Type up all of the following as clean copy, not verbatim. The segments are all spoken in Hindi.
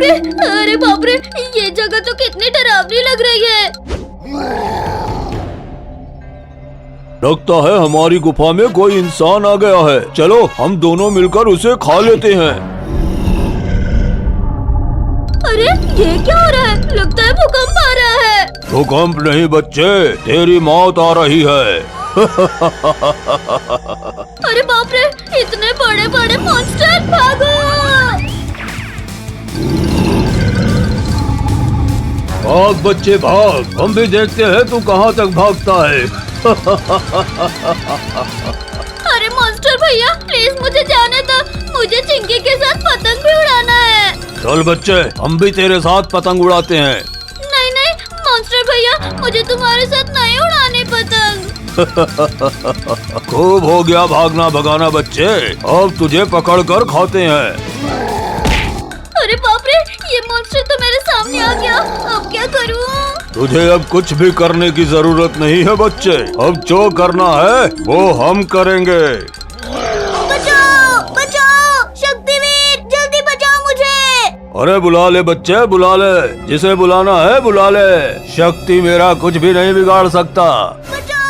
रे, अरे बाप रे, ये जगह तो कितनी डरावनी लग रही है। लगता है हमारी गुफा में कोई इंसान आ गया है। चलो हम दोनों मिलकर उसे खा लेते हैं। अरे ये क्या हो रहा है? लगता है भूकंप आ रहा है। भूकंप नहीं बच्चे, तेरी मौत आ रही है। अरे बाप रे, इतने बड़े बड़े मॉन्स्टर, भागो! भाग बच्चे भाग, हम भी देखते हैं तू कहाँ तक भागता है। अरे मॉन्स्टर भैया, प्लीज मुझे जाने दो, मुझे चिंकी के साथ पतंग भी उड़ाना है। चल बच्चे, हम भी तेरे साथ पतंग उड़ाते हैं। नहीं नहीं मॉन्स्टर भैया, मुझे तुम्हारे साथ नहीं उड़ाने पतंग। खूब हो गया भागना भगाना बच्चे, अब तुझे पकड़ कर खाते हैं। अरे बाप रे, ये मॉन्स्टर तो मेरे सामने आ गया, अब क्या करूं? तुझे अब कुछ भी करने की जरूरत नहीं है बच्चे, अब जो करना है वो हम करेंगे। बचाओ बचाओ, शक्तिवीर जल्दी बचाओ मुझे। अरे बुला ले बच्चे, बुला ले, जिसे बुलाना है बुला ले। शक्ति मेरा कुछ भी नहीं बिगाड़ सकता।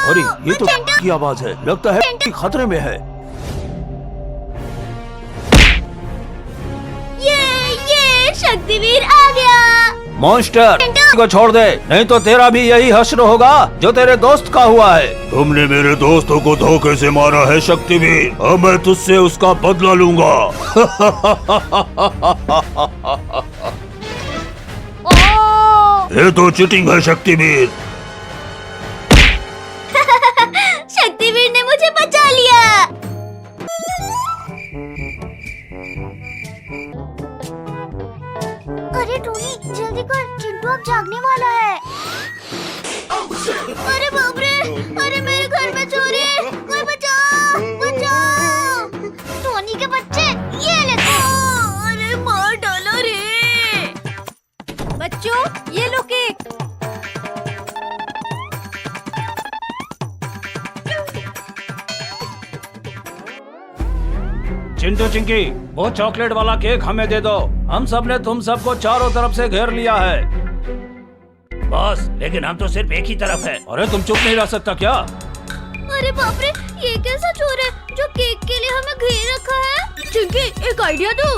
अरे ये तो की आवाज है, लगता है कि खतरे में है। ये शक्तिवीर आ गया। मॉन्स्टर को छोड़ दे, नहीं तो तेरा भी यही हश्र होगा जो तेरे दोस्त का हुआ है। तुमने मेरे दोस्तों को धोखे से मारा है शक्तिवीर, अब मैं तुझसे उसका बदला लूंगा। ये तो चीटिंग है शक्तिवीर। शक्तिवीर ने मुझे बचा लिया। अरे टोनी जल्दी कर, चिंटू अब जागने वाला है। अरे बाप रे, अरे मेरे घर में चोरी, कोई बचाओ बचाओ। टोनी के बच्चे, ये ले तो। अरे मार डाला रे। बच्चों ये लो केक। चिंटू चिंकी, वो चॉकलेट वाला केक हमें दे दो। हम सब ने तुम सबको चारों तरफ से घेर लिया है। बॉस, लेकिन हम तो सिर्फ एक ही तरफ है। अरे तुम चुप नहीं रह सकता क्या? अरे बाप रे, ये कैसा चोर है जो केक के लिए हमें घेर रखा है? चिंकी एक आइडिया दो।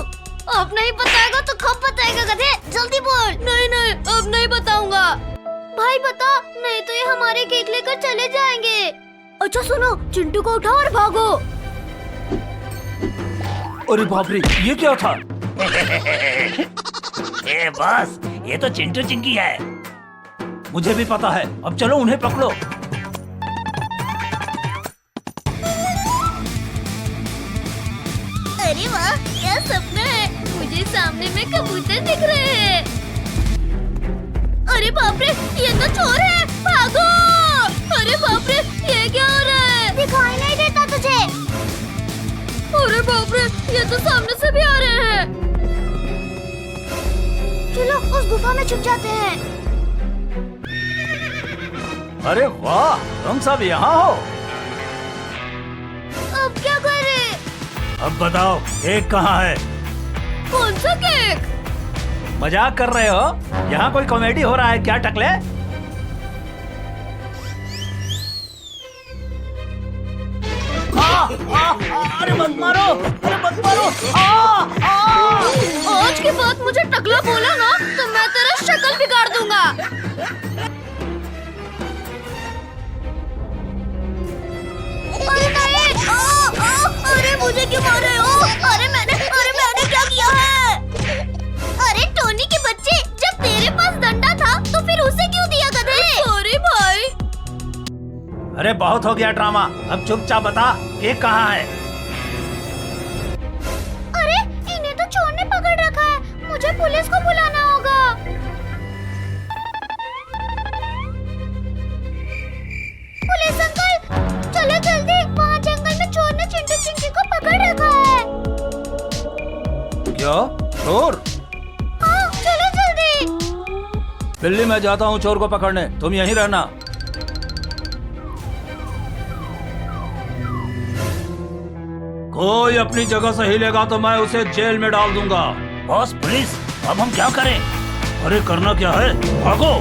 अब नहीं बताएगा तो कब बताएगा गधे, जल्दी बोल। नहीं नहीं अब नहीं बताऊंगा। भाई बता, नहीं तो ये हमारे केक लेकर चले जाएंगे। अच्छा सुनो, चिंटू को उठाओ और भागो। अरे बाप रे, ये क्या था? ए बॉस, ये तो चिंटू चिंकी है। मुझे भी पता है, अब चलो उन्हें पकड़ो। अरे वाह, क्या सपना है, मुझे सामने में कबूतर दिख रहे हैं। अरे बाप रे, ये तो चोर है, भागो। अरे बाप रे, ये क्या हो रहा है? दिखाई नहीं देता तुझे? अरे बाप रे, ये तो सामने से भी आ रहे हैं। चलो उस गुफा में छुप जाते हैं। अरे वाह, तुम सब यहाँ हो। अब क्या करें? अब बताओ, केक कहाँ है? कौन सा केक? मजाक कर रहे हो? यहाँ कोई कॉमेडी हो रहा है क्या टकले? अरे मत मारो, अरे मत मारो। आज के बाद मुझे टकला बोला ना तो मैं तेरा शक्ल बिगाड़ दूंगा। अरे नहीं, अरे मुझे क्यों मार रहे हो? अरे मैंने क्या किया है? अरे टोनी के बच्चे, जब तेरे पास डंडा था तो फिर उसे क्यों दिया गधे? सॉरी भाई। अरे बहुत हो गया ड्रामा, अब चुपचाप बता, केक कहाँ है? अरे इन्हें तो चोर ने पकड़ रखा है, मुझे पुलिस को बुलाना होगा। पुलिस अंकल, चलो जल्दी, वहाँ जंगल में चोर ने चिंटू चिंकी को पकड़ रखा है। क्या चोर? हाँ चलो जल्दी। बिल्ली, मैं जाता हूँ चोर को पकड़ने, तुम यहीं रहना। कोई अपनी जगह से हिलेगा तो मैं उसे जेल में डाल दूंगा। बॉस पुलिस, अब हम क्या करें? अरे करना क्या है, भागो।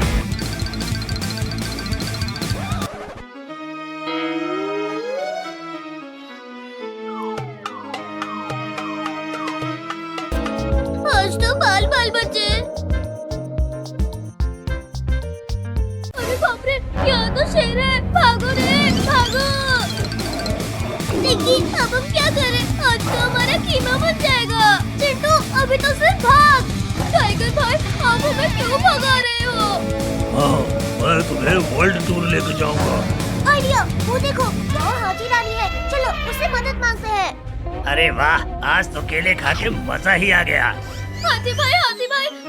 आज तो बाल बाल बचे। अरे बाप रे, यहाँ तो शेर है, भागो रे भागो। देखिए अब हम क्या करें, आज तो हमारा कीमा बन जाएगा। चिंटू अभी तो सिर्फ भाग। टाइगर भाई आप हमें क्यों भगा रहे हो? हाँ, मैं तुम्हें वर्ल्ड टूर लेके जाऊंगा। आइडिया, वो देखो वो हाथी रानी है, चलो उससे मदद मांगते हैं। अरे वाह, आज तो केले खा के मजा ही आ गया। हाथी भाई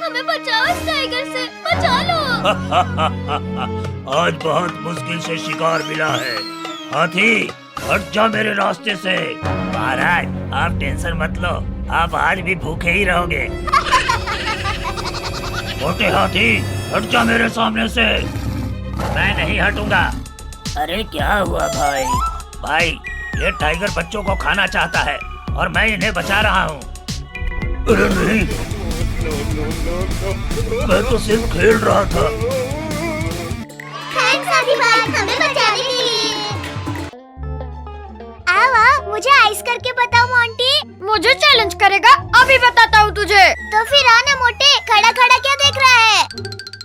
हमें बचाओ इस टाइगर से, बचा लो। आज बहुत मुश्किल से शिकार मिला है। हाथी हट जा मेरे रास्ते से। महाराज आप टेंशन मत लो, आप आज भी भूखे ही रहोगे। मोटे हाथी हट जा मेरे सामने से। मैं नहीं हटूंगा। अरे क्या हुआ भाई? भाई ये टाइगर बच्चों को खाना चाहता है और मैं इन्हें बचा रहा हूँ। अरे नहीं, मैं तो सिर्फ खेल रहा था। थैंक्स हाथी भाई हमें बचाने के लिए। आवा मुझे आइस करके बताओ मोंटी। मुझे चैलेंज करेगा? अभी बताता हूँ तुझे। तो फिर आना मोटे, खड़ा खड़ा क्या देख रहा है?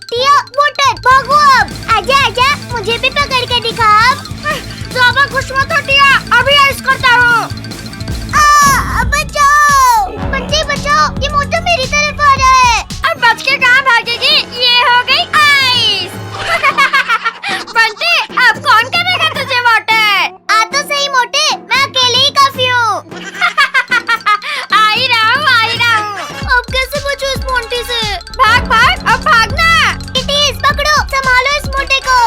टिया मोटर भागो अब। आजा आजा, मुझे भी पकड़ के दिखा अब। ज्यादा खुश मत हो टिया, अभी आइस करता हूँ। बचाओ बच्चे बचाओ, ये मोटा मेरी तरफ आ रहा है। अब बच के कहाँ भागेगी, ये हो गई आइस। बंटे अब कौन करेगा तुझे मोटे? आ तो सही मोटे, मैं अकेले ही काफी हूँ। आ ही रहा हूँ। अब कैसे बचूं इस मोंटी से? भाग भाग, अब भागना। किटीज पकड़ो, संभालो इस मोटे को।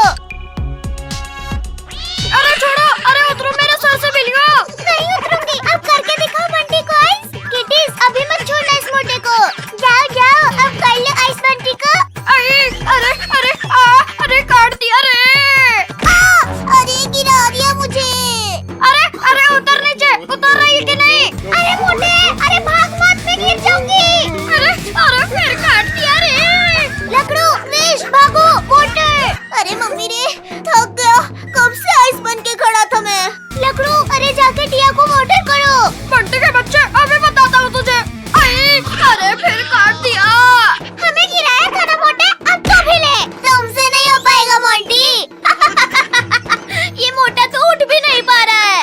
अरे छोड़ो, अरे उतरो मेरे सर से बिलियो। नहीं उतरूंगी, अब करके दिखाओ बंटी को आइस। किटीज अभी मत छोड़ना इस मोटे को। जाओ जाओ, अब कर लो आइस बंटी को। अरे काट दिया रे। अरे गिरा दिया मुझे। अरे उतर नीचे, उतर रही है कि नहीं? अरे मोटे, अरे भाग मत, मैं गिर जाऊंगी। अरे फिर काट दिया रे। लकड़ू विश भागो मोटे। अरे मम्मी रे, थक गया, कब से आइस बन के खड़ा था मैं। लकड़ू अरे जाके टिया को मोटर करो। बंटे के बच्चे अभी बताता हूँ तुझे। अरे फिर काट दिया। हमें गिराया था ना मोटे, अब तो भी ले। तुमसे नहीं हो पाएगा मोंटी। ये मोटा तो उठ भी नहीं पा रहा है।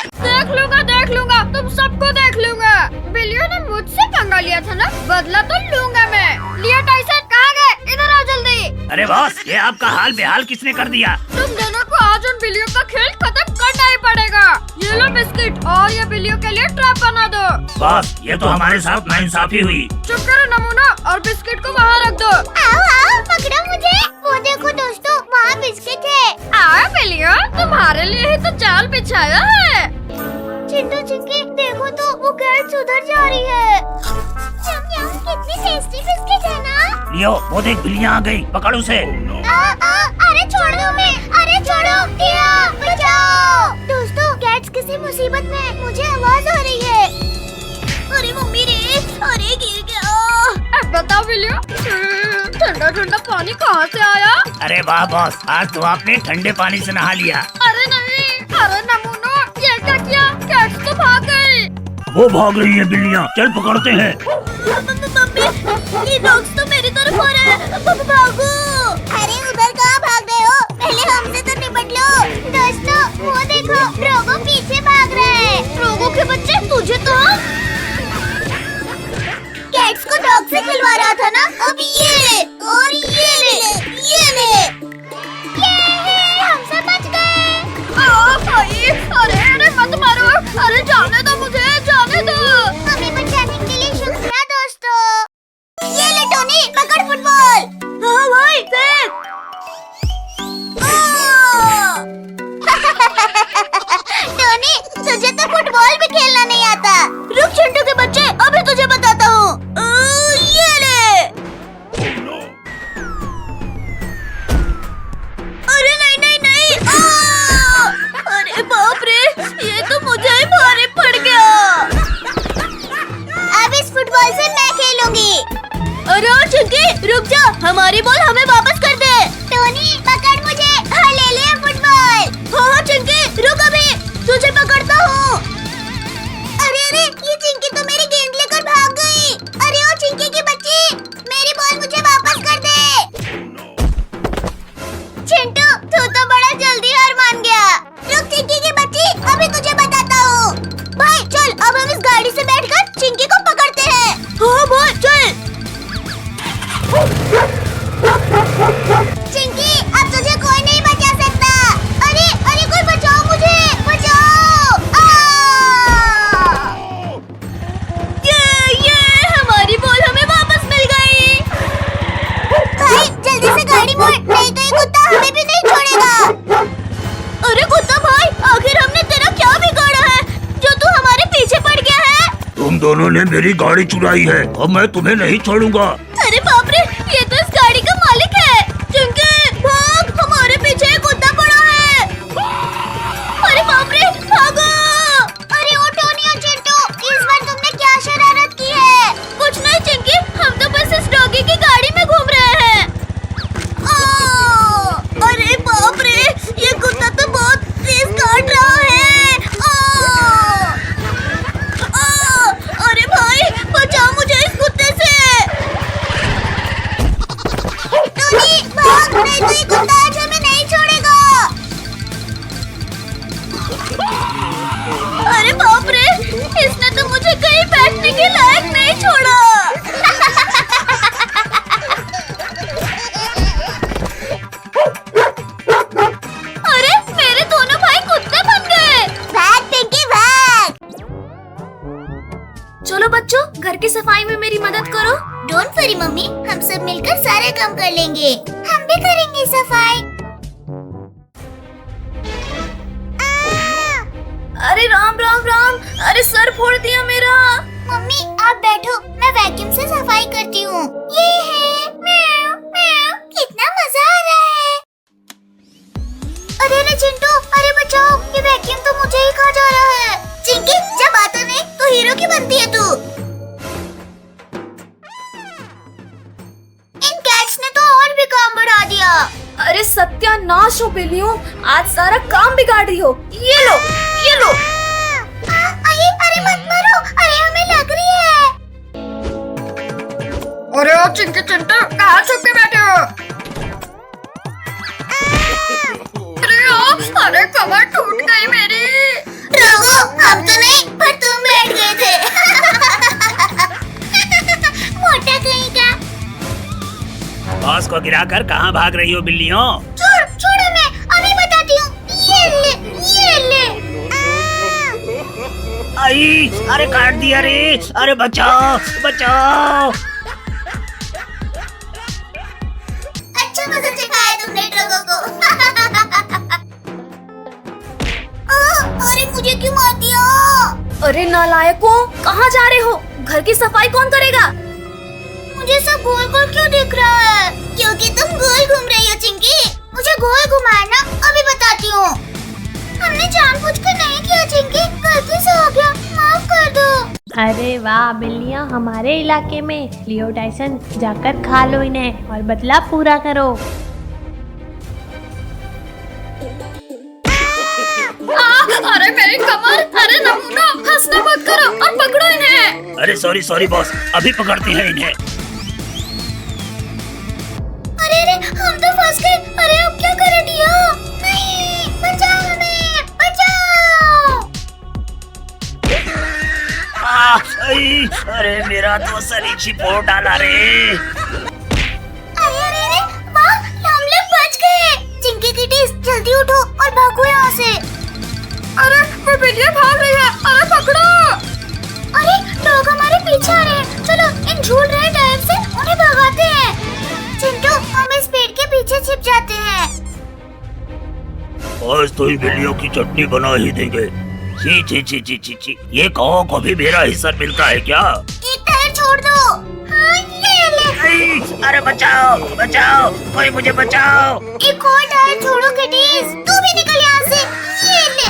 देख लूंगा, तुम सबको देख लूंगा। बिलियो ने मुझसे पंगा लिया था ना, बदला तो लूंगा मैं। लिया टाइसन कहाँ गए? इधर आओ जल्दी। अरे बॉस, ये आपका हाल बेहाल किसने कर दिया? तुम दोनों को आज उन बिल्लियों का खेल खत्म करना ही पड़ेगा। ये लो बिस्किट और ये बिल्लियों के लिए ट्रैप बना दो। बॉस, ये तो हमारे साथ नाइंसाफी हुई। चुप करो नमूना, और बिस्किट को वहाँ रख दो। आओ पकड़ो मुझे। वो देखो दोस्तों, वहाँ बिस्किट है। आओ बिल्लियों, तुम्हारे लिए ही तो जाल बिछाया है। चिंटू चिंकी देखो तो, वो कैट्स उधर जा रही है। यम यम, कितनी टेस्टी बिस्किट है ना। लियो, वो देख बिल्लियाँ आ गई, पकड़ उसे। अरे छोड़ दो मैं, अरे छोड़ो टिया, बचाओ। दोस्तों कैट्स किसी मुसीबत में, मुझे आवाज आ रही है। अरे मम्मी रे, अरे गिर गया। अब बताओ बिल्लियों, ठंडा ठंडा पानी कहाँ से आया? अरे वाह बॉस, आज तो आपने ठंडे पानी से नहा लिया। अरे नहीं, अरे नमूनो, ये क्या किया? कैट्स तो भाग गई। वो भाग रही है बिल्लियाँ, चल पकड़ते हैं। मम्मी, ये डॉग्स तो मेरी तरफ आ रहे हैं, भागो। अरे उधर कहाँ भाग रहे हो? पहले हमसे तो निपट लो। दोस्तों वो देखो, रोगो पीछे भाग रहा है। रोगो के बच्चे, तुझे तो कैट्स को डॉग से खिलवा रहा था ना, अब ये ले और ये ले, ये ले। हम सब बच गए। अरे मत मारो, अरे जाने दो मुझे, जाने दो। हमें बचाने के लिए शुक्रिया दोस्तों। ये ले टोनी, पकड़ फुटबॉल। हाँ भाई, फेंक। टोनी, तुझे तो फुटबॉल भी खेलना नहीं आता। रुक चिंटू के बच्चे, अभी तुझे बताता हूँ। ये ले। अरे नहीं। अरे बाप रे, ये तो मुझे ही भारी पड़ गया। रुक जा, हमारी बॉल हमें वापस कर दे। टोनी पकड़ मुझे, हाँ ले ले फुटबॉल। हाँ चिंकी रुक अभी, तुझे पकड़ता हूँ। अरे अरे ये चिंकी तो मेरी गेंद लेकर भाग गई। अरे ओ चिंकी की बच्ची, मेरी बॉल मुझे वापस कर दे। चिंटू तू तो बड़ा जल्दी हार मान गया। रुक चिंकी की बच्ची, अभी तुझे बताता हूँ। भाई चल अब हम इस गाड़ी से बैठकर चिंकी को पकड़ते हैं। हाँ भाई चल। चिंकी अब तुझे कोई नहीं बचा सकता। अरे अरे कोई बचाओ मुझे, बचाओ। ये हमारी बॉल हमें वापस मिल गई। भाई जल्दी से गाड़ी मोड़, नहीं तो ये कुत्ता हमें भी नहीं छोड़ेगा। अरे कुत्ता भाई, आखिर हमने तेरा क्या बिगाड़ा है जो तू हमारे पीछे पड़ गया है? तुम दोनों ने मेरी गाड़ी चुराई है, अब मैं तुम्हें नहीं छोड़ूंगा। अरे बाप रे, ये तो इस गाड़ी का मालिक है। चिंकी भाग, हमारे पीछे एक कुत्ता पड़ा है। अरे बाप रे भागो। अरे ओ टोनी और चिंटू, इस बार तुमने क्या शरारत की है? कुछ नहीं चिंकी, हम तो बस इस डॉगी की गाड़ी में घूम रहे हैं। अरे बाप रे, ये कुत्ता तो बहुत तेज काट रहा है। अरे भाई बचाओ मुझे इस कुत्ते से। टोनी भाग, नहीं तो ये कुत्ता आज हमें नहीं छोड़ेगा। अरे बाप रे, इसने तो मुझे कहीं बैठने के लायक नहीं छोड़ा। अरे मेरे दोनों भाई कुत्ते बन गए। भाग पिंकी भाग। चलो बच्चों, घर की सफाई में मेरी मदद करो। डोंट वरी मम्मी, हम सब मिलकर सारे काम कर लेंगे। हम भी करेंगे सफाई। अरे राम राम राम, अरे सर फोड़ दिया मेरा। मम्मी आप बैठो, मैं वैक्यूम से सफाई करती हूँ। ये है म्याऊ म्याऊ, कितना मजा आ रहा है। अरे चिंटू, अरे बचाओ, ये वैक्यूम तो मुझे ही खा जा रहा है। चिंकी जब आता नहीं तो हीरो की बनती है तू। इन कैट्स ने तो और भी काम बढ़ा दिया। अरे सत्यानाश हो बिल्लियों, आज सारा काम बिगाड़ रही हो। ये लो ये लो। अरे मत मारो, अरे हमें लग रही है। अरे ओ चिंकी चिंटू, कहाँ छुप के बैठे हो? अरे कमर टूट गई मेरी। रघु हम तो नहीं, पर तुम बैठ गए थे। मोटा कहीं का। बॉस को गिराकर कहाँ भाग रही हो बिल्लियों? छोड़ मैं अभी बताती हूँ। ये ले। आई, अरे काट दिया रे, अरे बचाओ बचाओ। अच्छा मजा चखाया तुमने ट्रकों को। अरे मुझे क्यों मार दिया? अरे नालायकों, कहाँ जा रहे हो? घर की सफाई कौन करेगा? मुझे सब गोल गोल क्यों दिख रहा है? क्योंकि तुम गोल घूम रही हो चिंकी। मुझे गोल घुमाना अभी बताती हूँ। हमने जानबूझकर नहीं किया चिंकी, गलती से हो गया, माफ कर दो। अरे वाह बिल्लियाँ हमारे इलाके में। लियो टाइसन, जाकर खा लो इन्हें और बदला पूरा करो। अरे मेरी कमर, अरे नमूना, हंसना मत करो और पकड़ो इन्हें। अरे सॉरी बॉस, अभी पकड़ते हैं इन्हें। अरे हम तो फंस गए। अरे अब क्या करें डियो? नहीं, बचाओ हमें, बचाओ। अरे मेरा तो सरीची फोड़ डाला रे। अरे वाह, हम लोग बच गए। चिंकी किटीज जल्दी उठो और भागो यहाँ से। अरे वो बिल्लियाँ भाग रही है, अरे पकड़ो। अरे लोग हमारे पीछे आ रहे हैं, चलो इन झूल रहे टायर से उन्हें भगाते हैं। चिंटू हम इस पेड़ के पीछे छिप जाते हैं। आज तो इन बिल्लियों की चटनी बना ही देंगे। ची, ये कौओं को भी मेरा हिस्सा मिलता है क्या? एक टायर छोड़ दो। हाँ ये ले। अरे बचाओ बचाओ, कोई मुझे बचाओ। एक और टायर छोड़ो किटीज, तू भी निकल यहाँ से। ये ले।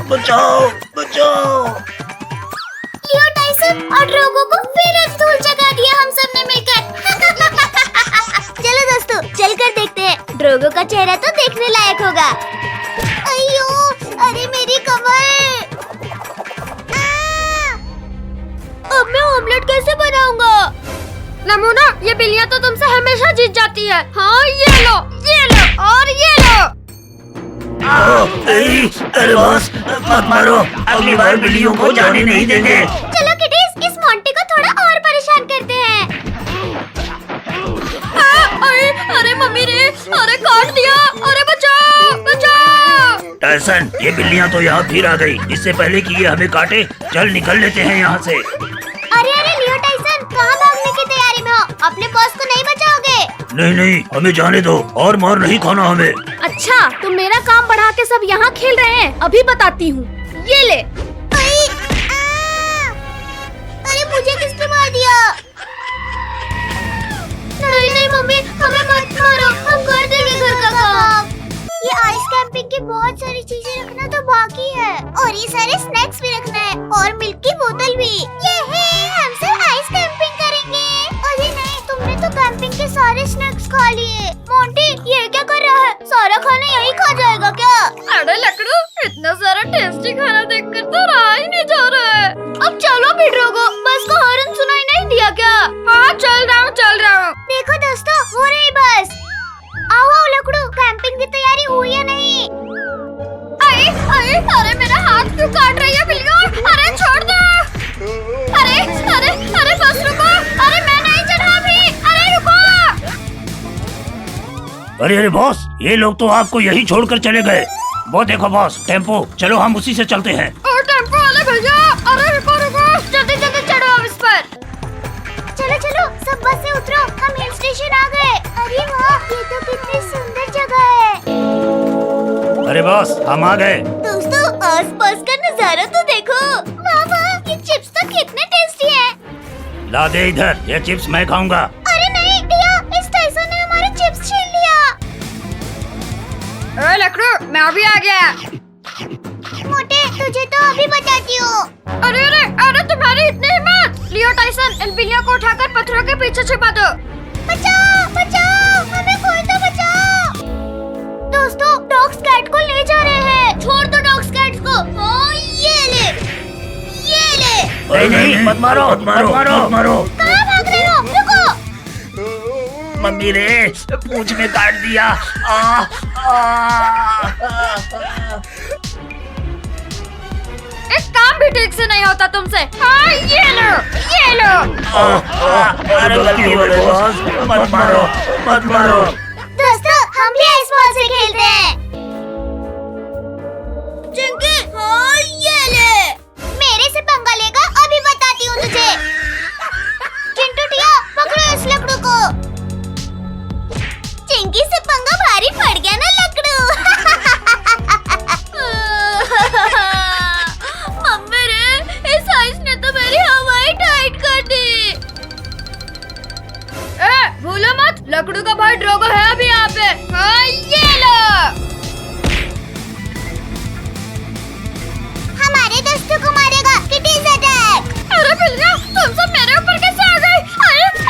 बचाओ बचाओ। लियो टाइसन और ड्रोगो को फिर एक धूल जगा दिया हम सबने ड्रैगो का चेहरा तो देखने लायक होगा। अयो, अरे मेरी कमर। अब मैं ऑमलेट कैसे बनाऊंगा? नमूना, ये बिल्लियाँ तो तुमसे हमेशा जीत जाती है। हाँ, ये लो और ये लो। अरे बॉस, मत मारो, अगली बार बिल्लियों को जाने नहीं देंगे। चलो किटीज, इस मोंटी को थोड़ा और परेशान करते हैं। अरे मम्मी रे, अरे काट दिया, अरे बचाओ बचाओ। टायसन, ये बिल्लियाँ तो यहाँ फिर आ गई। इससे पहले कि ये हमें काटे, चल निकल लेते हैं यहाँ से। अरे लियो टाइसन, कहाँ भागने की तैयारी में हो? अपने बॉस को नहीं बचाओगे? नहीं नहीं, हमें जाने दो, और मार नहीं खाना हमें। अच्छा, तुम मेरा काम बढ़ा के सब यहाँ खेल रहे हैं। अभी बताती हूँ, ये ले। अरे मुझे किसने मार दिया? नहीं नहीं मम्मी, हमें मत मारो, हम कर देंगे घर का काम। ये आइस कैंपिंग की बहुत सारी चीजें रखना तो बाकी है, और ये सारे स्नैक्स भी रखना है, और मिल्क की बोतल भी। ये है, हम सब आइस कैंपिंग करेंगे। अरे नहीं, तुमने तो कैंपिंग के सारे स्नैक्स खा लिए। मोंटी, ये क्या कर रहा है? सारा खाना यही खा जाएगा क्या? अरे लकड़ू, इतना सारा टेस्टी खाना देखकर तो रहा ही नहीं जा रहा है। अब चलो भी ड्रैगो, बस का हॉर्न सुनाई नहीं दिया क्या? हाँ, चल रहा हूँ। देखो दोस्तों, हो रही बस। आओ आओ लकड़ू, कैंपिंग की तैयारी हुई या नहीं? अरे मेरा हाथ क्यों काट रही है बिल्लियाँ? अरे छोड़ दो। अरे बस रुको। अरे मैं नहीं चढ़ा भी। अरे रुको। अरे बॉस, ये लोग तो आपको यही छोड़कर चले गए। वो देखो बॉस, टेम्पो, चलो हम उसी से चलते हैं। और टेम्पो वाले भैया, अरे रुको, जल्दी चढ़ो अब इस पर। चलो सब बस से उतरो, हम हिल स्टेशन आ गए। अरे वाह, ये तो कितनी सुंदर जगह है। अरे बॉस, हम आ गए। दोस्तों, आसपास का नजारा तो देखो। वाह, ये चिप्स तो कितने टेस्टी हैं। ला दे इधर, ये चिप्स मैं खाऊंगा। अरे नहीं भैया, इस टाइसन ने हमारे चिप्स छीन लिया। अरे लकड़ू, मैं अभी आ गया। मोटे, तुझे तो अभी बताती हूँ। अरे तुम्हारी इतनी हिम्मत। लियो टाइसन, इन बिल्लियों को उठाकर पत्थरों के पीछे छिपा दो। बचाओ, हमें कोई तो बचाओ। दोस्तों, डॉग्स कैट को ले जा रहे हैं। छोड़ दो डॉग्स कैट को। हाँ, ये ले। नहीं, मत मारो। कहाँ भाग रहे हो? रुको। मम्मी रे, पूंछ में काट दिया। एक काम भी ठीक से नहीं होता तुमसे। हाँ, ये लो। अरे गलती हो गई बॉस, मत मारो। दोस्तों, हम भी आइस बॉल से खेलते हैं। चिंकी, हाँ, ये ले। मेरे से पंगा लेगा, अभी बताती हूँ तुझे। चिंटू टिया, पकड़ो इस लकड़ू को। चिंकी से पंगा भारी पड़ गया ना लकड़ू। मम्मी रे, इस आइस ने तो मेरी हवाई टाइट कर दी। भूलो मत, लकड़ू का भाई ड्रैगो है अभी यहाँ पे। हाँ, ये लो। हमारे दोस्तों को मारेगा, किटीज अटैक। अरे बिल्लियाँ, तुम सब मेरे ऊपर कैसे आ गई?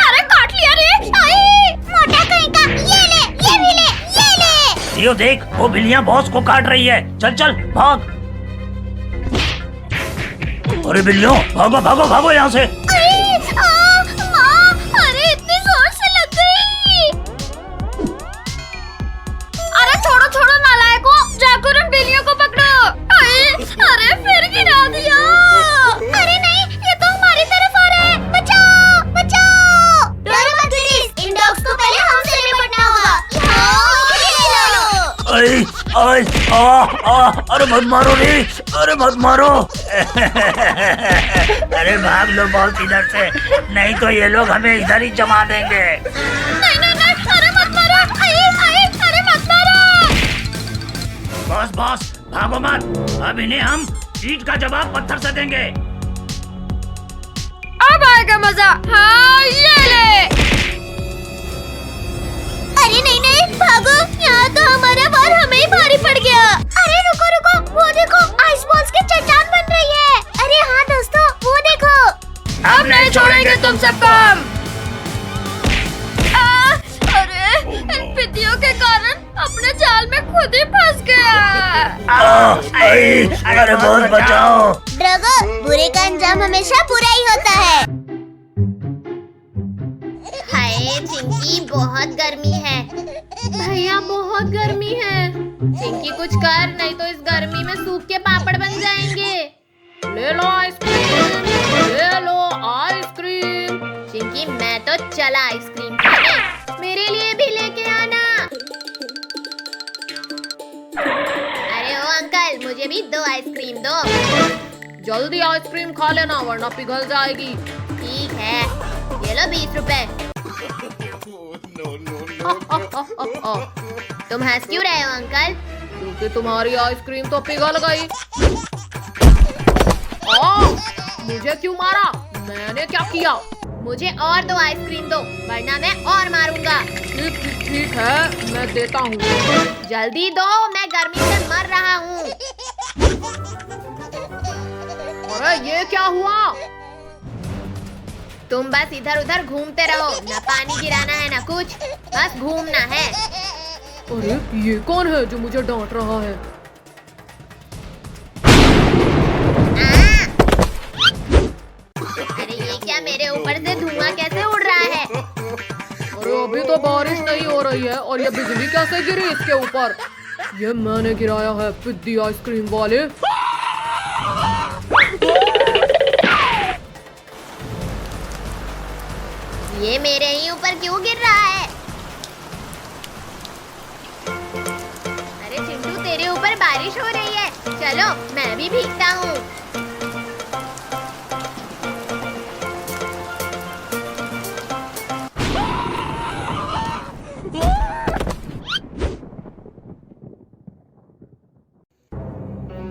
अरे काट लिया रे। मोटा कहीं का, ये ले, ये भी ले, ये ले। लियो देख, वो बिल्लियाँ बॉस को काट रही है। चल भाग। अरे बिल्लियों, भागो यहाँ से। अरे इतनी जोर से लग गई। अरे छोड़ो नालायकों, जाकर उन बिल्लियों को पकड़ो। अरे फिर गिरा दिया। अरे नहीं, ये तो हमारी तरफ आ रहा है। बचाओ। डरो मत किटीज, इन डॉग्स को पहले हमसे निपटना होगा। अरे मत मारो रे, अरे भाग लो बॉस इधर से, नहीं तो ये लोग हमें इधर ही जमा देंगे। नहीं, अरे मत मारो। अरे मत मारो। बॉस, भागो मत। अब इन्हें हम ईंट का जवाब पत्थर से देंगे। अब आएगा मजा। हाँ, ये ले। अरे नहीं, भागो, यहाँ तो हमारा बार हमें ही भारी पड़ गया। अरे रुको, वो देखो, आइस बॉल्स की चट्टान बन रही है। अरे हाँ दोस्तों, वो देखो। अब नहीं छोड़ेंगे तुम सबको हम। अरे इन पितियों के कारण अब खुद ही फंस गया। अरे बहुत बचाओ। ड्रैगो, बुरे का अंजाम हमेशा बुरा ही होता है। हाय चिंकी, बहुत गर्मी है। भैया बहुत गर्मी है। चिंकी कुछ कर, नहीं तो इस गर्मी में सूख के पापड़ बन जाएंगे। ले लो आइसक्रीम, ले लो आइसक्रीम। चिंकी मैं तो चला आइसक्रीम खाने, मेरे लिए भी लेके आना। अरे ओ अंकल, मुझे भी 2 आइसक्रीम दो। जल्दी आइसक्रीम खा लेना वरना पिघल जाएगी। ठीक है, ये लो 20 रुपए। तुम हंस क्यों रहे हो अंकल? क्योंकि तुम्हारी आइसक्रीम तो पिघल गई। मुझे क्यों मारा? मैंने क्या किया? मुझे और 2 आइसक्रीम दो, वरना मैं और मारूंगा। ठीक है, मैं देता हूँ। जल्दी दो, मैं गर्मी से मर रहा हूँ। अरे ये क्या हुआ? तुम बस इधर उधर घूमते रहो, न पानी गिराना है न कुछ, बस घूमना है। अरे ये कौन है जो मुझे डांट रहा है? अरे ये क्या, मेरे ऊपर से धुआं कैसे उड़ रहा है? अरे अभी तो बारिश नहीं हो रही है और ये बिजली कैसे गिरी इसके ऊपर? ये मैंने गिराया है, पिद्दी आइसक्रीम वाले। ये मेरे ही ऊपर क्यों गिर रहा है? अरे चिंटू, तेरे ऊपर बारिश हो रही है, चलो मैं भी भीगता हूँ।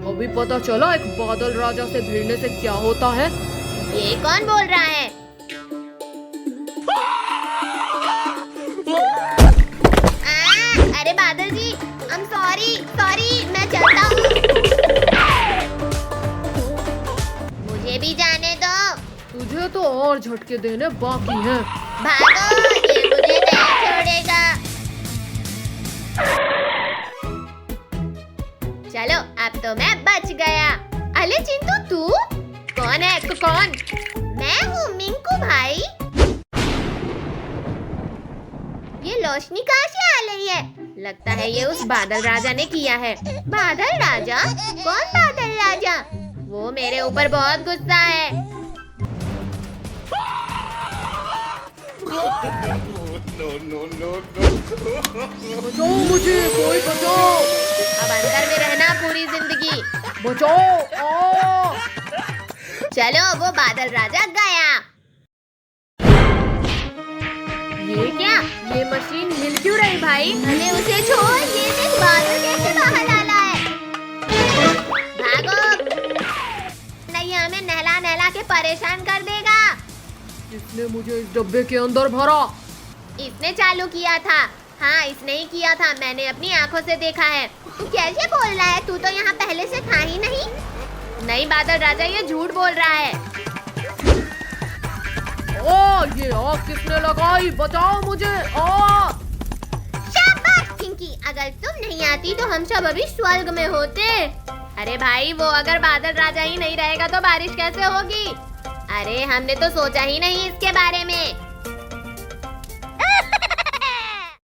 अभी पता चला एक बादल राजा से भिड़ने से क्या होता है। ये कौन बोल रहा है? अरे बादल जी, I'm sorry, मैं चलता हूँ। मुझे भी जाने दो। तुझे तो और झटके देने बाकी हैं। भागो, ये मुझे नहीं छोड़ेगा। चलो, अब तो मैं बच गया। अरे चिंटू, तू कौन है? कौन? मैं हूँ मिंकू भाई। ये रोशनी कहाँ से आ रही है? लगता है ये उस बादल राजा ने किया है। बादल राजा? कौन बादल राजा? वो मेरे ऊपर बहुत गुस्सा है। बचाओ मुझे, कोई बचाओ। अब अंदर में रहना पूरी जिंदगी। बचाओ। चलो, वो बादल राजा गया। ये क्या? ये मशीन हिल क्यों रही भाई? अरे उसे छोड़, ये देख बादल कैसे बाहर डाला है। भागो, नहीं हमें नहला नहला के परेशान कर देगा। इसने मुझे इस डब्बे के अंदर भरा। इसने चालू किया था। हाँ, इसने ही किया था, मैंने अपनी आंखों से देखा है। तू कैसे बोल रहा है? तू तो यहाँ पहले से था ही नहीं। नहीं बादल राजा, ये झूठ बोल रहा है। ओ, ये आग किसने लगाई? बचाओ मुझे। शाबाश पिंकी, अगर तुम नहीं आती तो हम सब अभी स्वर्ग में होते। अरे भाई, वो अगर बादल राजा ही नहीं रहेगा तो बारिश कैसे होगी? अरे हमने तो सोचा ही नहीं इसके बारे में।